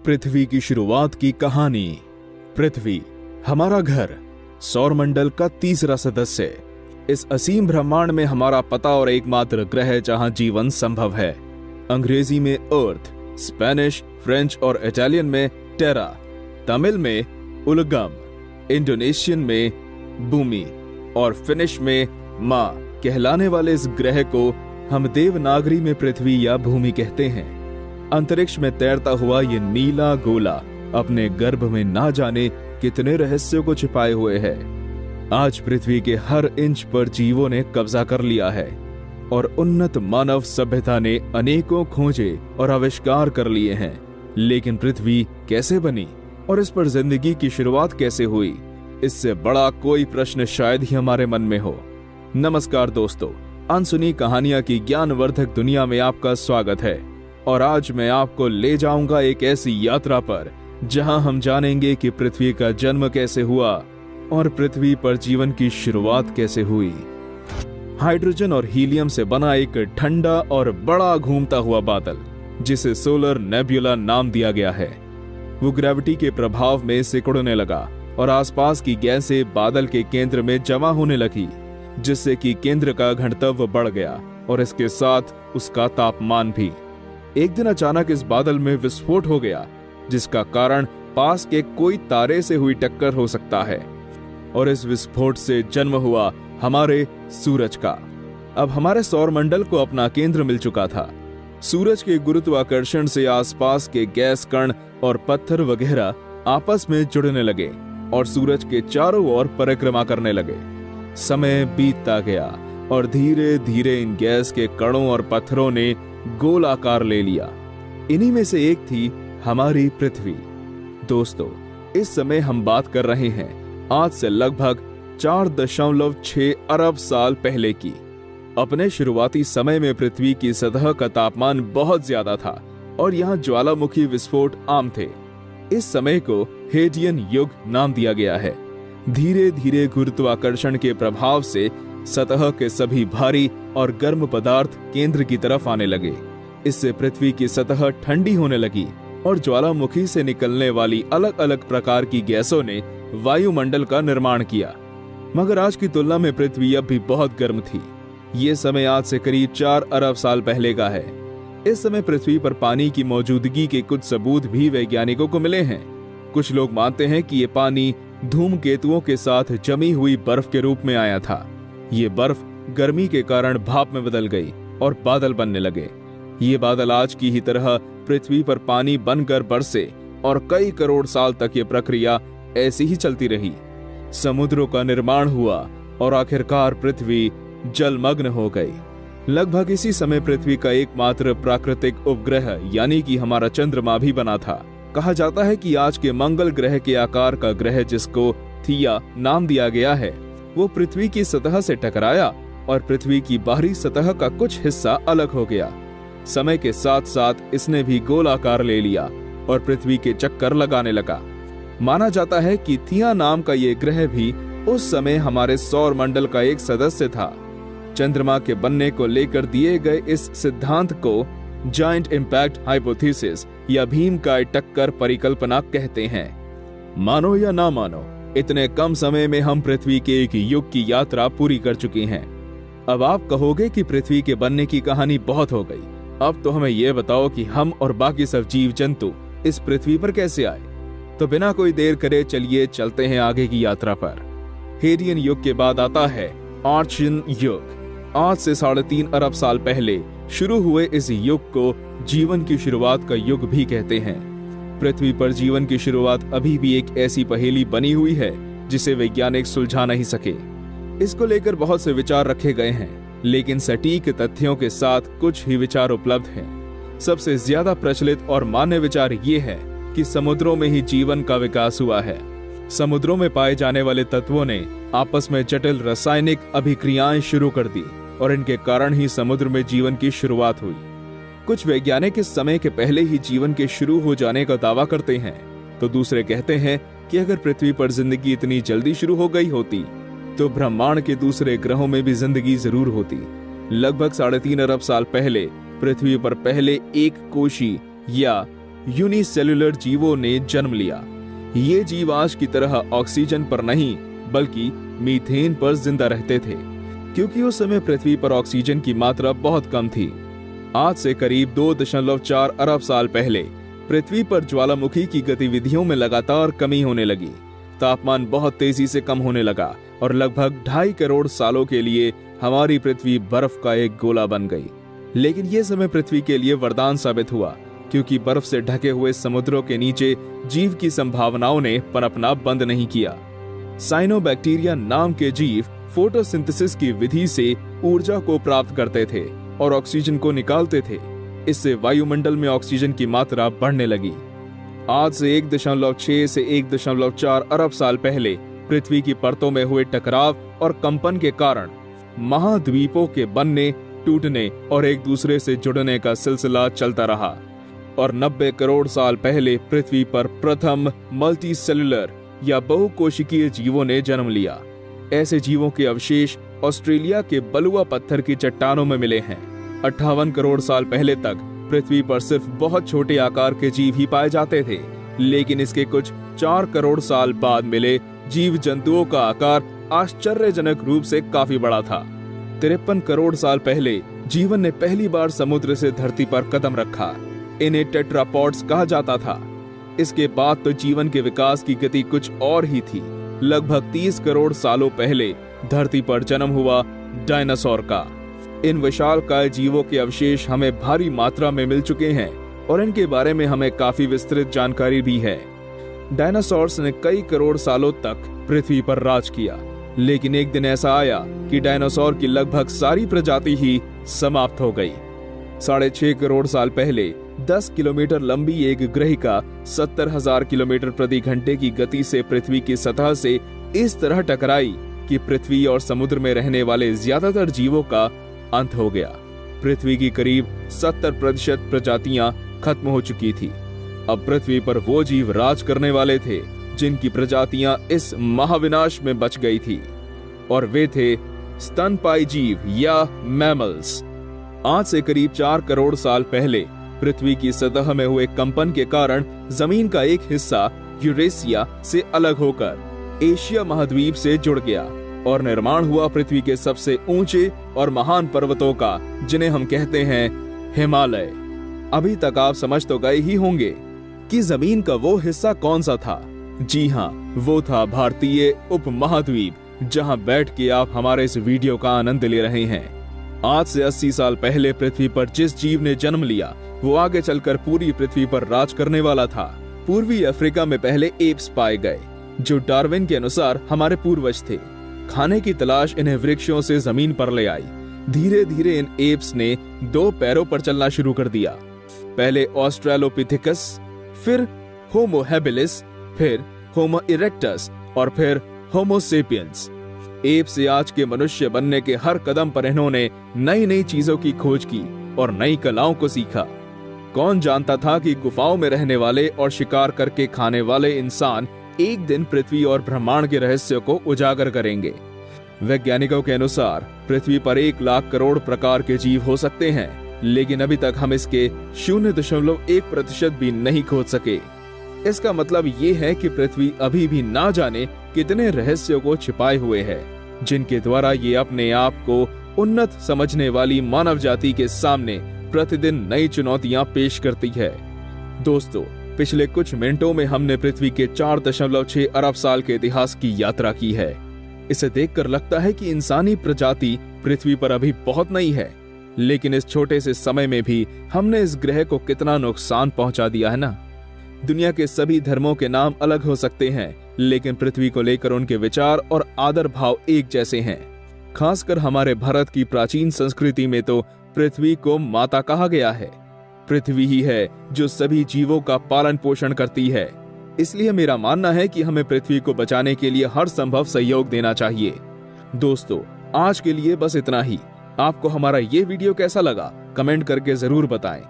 पृथ्वी की शुरुआत की कहानी। पृथ्वी हमारा घर, सौरमंडल का तीसरा सदस्य, इस असीम ब्रह्मांड में हमारा पता और एकमात्र ग्रह जहां जीवन संभव है। अंग्रेजी में अर्थ, स्पेनिश, फ्रेंच और इटालियन में टेरा, तमिल में उलगम, इंडोनेशियन में भूमि और फिनिश में मां कहलाने वाले इस ग्रह को हम देवनागरी में पृथ्वी या भूमि कहते हैं। अंतरिक्ष में तैरता हुआ ये नीला गोला अपने गर्भ में ना जाने कितने रहस्यों को छिपाए हुए है। आज पृथ्वी के हर इंच पर जीवों ने कब्जा कर लिया है और उन्नत मानव सभ्यता ने अनेकों खोजे और आविष्कार कर लिए हैं। लेकिन पृथ्वी कैसे बनी और इस पर जिंदगी की शुरुआत कैसे हुई, इससे बड़ा कोई प्रश्न शायद ही हमारे मन में हो। नमस्कार दोस्तों, अनसुनी कहानियां की ज्ञानवर्धक दुनिया में आपका स्वागत है। और आज मैं आपको ले जाऊंगा एक ऐसी यात्रा पर जहां हम जानेंगे कि पृथ्वी का जन्म कैसे हुआ और पृथ्वी पर जीवन की शुरुआत कैसे हुई। हाइड्रोजन और हीलियम से बना एक ठंडा और बड़ा घूमता हुआ बादल, जिसे सोलर नेब्युला नाम दिया गया है, वो ग्रेविटी के प्रभाव में सिकुड़ने लगा और आसपास की गैसें बादल के केंद्र में जमा होने लगी, जिससे कि केंद्र का घनत्व बढ़ गया और इसके साथ उसका तापमान भी। एक दिन अचानक इस बादल में विस्फोट हो गया, जिसका कारण पास के कोई तारे से हुई टक्कर हो सकता है और इस विस्फोट से जन्म हुआ हमारे सूरज का। अब हमारे सौरमंडल को अपना केंद्र मिल चुका था। सूरज के गुरुत्वाकर्षण से आसपास के गैस कण और पत्थर वगैरह आपस में जुड़ने लगे और सूरज के चारों ओर परिक्रमा करने लगे। समय बीतता गया और धीरे धीरे इन गैस के कणों और पत्थरों ने गोल आकार ले लिया। इन्हीं में से एक थी हमारी पृथ्वी। दोस्तों, इस समय हम बात कर रहे हैं आज से लगभग 4.6 अरब साल पहले की। अपने शुरुआती समय में पृथ्वी की सतह का तापमान बहुत ज्यादा था और यहाँ ज्वालामुखी विस्फोट आम थे। इस समय को हेडियन युग नाम दिया गया है। धीरे धीरे गुरुत्वाकर्षण के प्रभाव से सतह के सभी भारी और गर्म पदार्थ केंद्र की तरफ आने लगे। इससे पृथ्वी की सतह ठंडी होने लगी और ज्वालामुखी से निकलने वाली अलग अलग प्रकार की गैसों ने वायुमंडल का निर्माण किया। मगर आज की तुलना में पृथ्वी अब भी बहुत गर्म थी। ये समय आज से करीब 4 अरब साल पहले का है। इस समय पृथ्वी पर पानी की मौजूदगी के कुछ सबूत भी वैज्ञानिकों को मिले हैं। कुछ लोग मानते हैं कि ये पानी धूमकेतुओं के साथ जमी हुई बर्फ के रूप में आया था। ये बर्फ गर्मी के कारण भाप में बदल गई और बादल बनने लगे। ये बादल आज की ही तरह पृथ्वी पर पानी बनकर बरसे और कई करोड़ साल तक ये प्रक्रिया ऐसी ही चलती रही। समुद्रों का निर्माण हुआ और आखिरकार पृथ्वी जलमग्न हो गई। लगभग इसी समय पृथ्वी का एकमात्र प्राकृतिक उपग्रह यानी कि हमारा चंद्रमा भी बना था। कहा जाता है कि आज के मंगल ग्रह के आकार का ग्रह, जिसको थिया नाम दिया गया है, वो पृथ्वी की सतह से टकराया और पृथ्वी की बाहरी सतह का कुछ हिस्सा अलग हो गया। समय के साथ साथ इसने भी गोल आकार ले लिया और पृथ्वी के चक्कर लगाने लगा। माना जाता है कि थिया नाम का ये ग्रह भी उस समय हमारे सौर मंडल का एक सदस्य था। चंद्रमा के बनने को लेकर दिए गए इस सिद्धांत को जायंट इम्पैक्ट हाइपोथेसिस या भीमकाय टक्कर परिकल्पना कहते हैं। मानो या ना मानो, इतने कम समय में हम पृथ्वी के एक युग की यात्रा पूरी कर चुके हैं। अब आप कहोगे कि पृथ्वी के बनने की कहानी बहुत हो गई, अब तो हमें यह बताओ कि हम और बाकी सब जीव जंतु इस पृथ्वी पर कैसे आए। तो बिना कोई देर करे चलिए चलते हैं आगे की यात्रा पर। हेडियन युग के बाद आता है आर्चियन युग। आज से 3.5 अरब साल पहले शुरू हुए इस युग को जीवन की शुरुआत का युग भी कहते हैं। पृथ्वी पर जीवन की शुरुआत अभी भी एक ऐसी पहेली बनी हुई है जिसे वैज्ञानिक सुलझा नहीं सके। इसको लेकर बहुत से विचार रखे गए हैं, लेकिन सटीक तथ्यों के साथ कुछ ही विचार उपलब्ध हैं। सबसे ज्यादा प्रचलित और मान्य विचार ये है कि समुद्रों में ही जीवन का विकास हुआ है। समुद्रों में पाए जाने वाले तत्वों ने आपस में जटिल रासायनिक अभिक्रियाएं शुरू कर दी और इनके कारण ही समुद्र में जीवन की शुरुआत हुई। कुछ वैज्ञानिक इस समय के पहले ही जीवन के शुरू हो जाने का दावा करते हैं, तो दूसरे कहते हैं कि अगर पृथ्वी पर जिंदगी इतनी जल्दी शुरू हो गई होती तो ब्रह्मांड के दूसरे ग्रहों में भी जिंदगी जरूर होती। लगभग 3.5 अरब साल पहले पृथ्वी पर पहले एक कोशी या यूनिसेल्युलर जीवों ने जन्म लिया। ये जीव आज की तरह ऑक्सीजन पर नहीं बल्कि मीथेन पर जिंदा रहते थे, क्योंकि उस समय पृथ्वी पर ऑक्सीजन की मात्रा बहुत कम थी। आज से करीब 2.4 अरब साल पहले पृथ्वी पर ज्वालामुखी की गतिविधियों में लगातार कमी होने लगी। तापमान बहुत तेजी से कम होने लगा और लगभग 2.5 करोड़ सालों के लिए हमारी पृथ्वी बर्फ का एक गोला बन गई। लेकिन यह समय पृथ्वी के लिए वरदान साबित हुआ, क्योंकि बर्फ से ढके हुए समुद्रों के नीचे जीव की संभावनाओं ने पनपना बंद नहीं किया। साइनोबैक्टीरिया नाम के जीव फोटोसिंथेसिस की विधि से ऊर्जा को प्राप्त करते थे और ऑक्सीजन को निकालते थे। इससे वायुमंडल में ऑक्सीजन की मात्रा बढ़ने लगी। आज से 1.6 से 1.4 अरब साल पहले पृथ्वी की परतों में हुए टकराव और कंपन के कारण महाद्वीपों के बनने, टूटने और एक दूसरे से जुड़ने का सिलसिला चलता रहा और 90 करोड़ साल पहले पृथ्वी पर प्रथम मल्टीसेल्युलर या बहुकोशिकीय जीवों ने जन्म लिया। ऐसे जीवों के अवशेष ऑस्ट्रेलिया के बलुआ पत्थर की चट्टानों में मिले हैं। 58 करोड़ साल पहले तक पृथ्वी पर सिर्फ बहुत छोटे आकार के जीव ही पाए जाते थे, लेकिन इसके कुछ 4 करोड़ साल बाद मिले जीव जंतुओं का आकार आश्चर्यजनक रूप से काफी बड़ा था। 53 करोड़ साल पहले जीवन ने पहली बार समुद्र से धरती पर कदम रखा। इन्हें टेट्रापॉड्स कहा जाता था। इसके बाद तो जीवन के विकास की गति कुछ और ही थी। लगभग 30 करोड़ सालों पहले धरती पर जन्म हुआ डायनासोर का। इन विशालकाय जीवों के अवशेष हमें भारी मात्रा में मिल चुके हैं और इनके बारे में हमें काफी विस्तृत जानकारी भी है। डायनासोर्स ने कई करोड़ सालों तक पृथ्वी पर राज किया, लेकिन एक दिन ऐसा आया कि डायनासोर की लगभग सारी प्रजाति ही समाप्त हो गई। 6.5 करोड़ साल पहले 10 किलोमीटर लंबी एक ग्रहिका 70,000 किलोमीटर प्रति घंटे की गति से पृथ्वी की सतह से इस तरह टकराई कि पृथ्वी और समुद्र में रहने वाले ज्यादातर जीवों का अंत हो गया। पृथ्वी की करीब 70% प्रजातियां खत्म हो चुकी थी। अब पृथ्वी पर वो जीव राज करने वाले थे जिनकी प्रजातियां इस महाविनाश में बच गई थी, और वे थे स्तनपायी जीव या मैमल्स। आज से करीब 4 करोड़ साल पहले पृथ्वी की सतह में हुए कंपन के कारण जमीन का एक हिस्सा यूरेशिया से अलग होकर एशिया महाद्वीप से जुड़ गया और निर्माण हुआ पृथ्वी के सबसे ऊंचे और महान पर्वतों का, जिन्हें हम कहते हैं हिमालय। अभी तक आप समझ तो गए ही होंगे कि जमीन का वो हिस्सा कौन सा था। जी हाँ, वो था भारतीय उपमहाद्वीप, जहां बैठ के आप हमारे इस वीडियो का आनंद ले रहे हैं। आज से 80 साल पहले पृथ्वी पर जिस जीव ने जन्म लिया वो आगे चलकर पूरी पृथ्वी पर राज करने वाला था। पूर्वी अफ्रीका में पहले एप्स पाए गए, जो डार्विन के अनुसार हमारे पूर्वज थे। खाने की तलाश इन्हें वृक्षों से जमीन पर ले आई। धीरे धीरे इन एप्स ने 2 पैरों पर चलना शुरू कर दिया। पहले ऑस्ट्रेलोपिथेकस, फिर होमो हैबिलिस, फिर होमो इरेक्टस और फिर होमो सेपियंस। एप से आज के मनुष्य बनने के हर कदम पर इन्होंने नई नई चीजों की खोज की और नई कलाओं को सीखा। कौन जानता था कि गुफाओं में रहने वाले और शिकार करके खाने वाले इंसान एक दिन पृथ्वी और ब्रह्मांड के रहस्य को उजागर करेंगे। वैज्ञानिकों के अनुसार पृथ्वी पर 1 लाख करोड़ प्रकार के जीव हो सकते हैं, लेकिन अभी तक हम इसके 0.1% भी नहीं खोज सके। इसका मतलब ये है कि पृथ्वी अभी भी ना जाने कितने रहस्यों को छिपाए हुए है, जिनके द्वारा ये अपने आप को उन्नत समझने वाली मानव जाति के सामने प्रतिदिन नई चुनौतियां पेश करती है। दोस्तों, पिछले कुछ मिनटों में हमने पृथ्वी के 4.6 अरब साल के इतिहास की यात्रा की है। इसे देखकर लगता है कि इंसानी प्रजाति पृथ्वी पर अभी बहुत नई है, लेकिन इस छोटे से समय में भी हमने इस ग्रह को कितना नुकसान पहुंचा दिया है ना। दुनिया के सभी धर्मों के नाम अलग हो सकते हैं, लेकिन पृथ्वी को लेकर उनके विचार और आदर भाव एक जैसे हैं। खासकर हमारे भारत की प्राचीन संस्कृति में तो पृथ्वी को माता कहा गया है। पृथ्वी ही है जो सभी जीवों का पालन पोषण करती है। इसलिए मेरा मानना है कि हमें पृथ्वी को बचाने के लिए हर संभव सहयोग देना चाहिए। दोस्तों, आज के लिए बस इतना ही। आपको हमारा ये वीडियो कैसा लगा, कमेंट करके जरूर बताएं।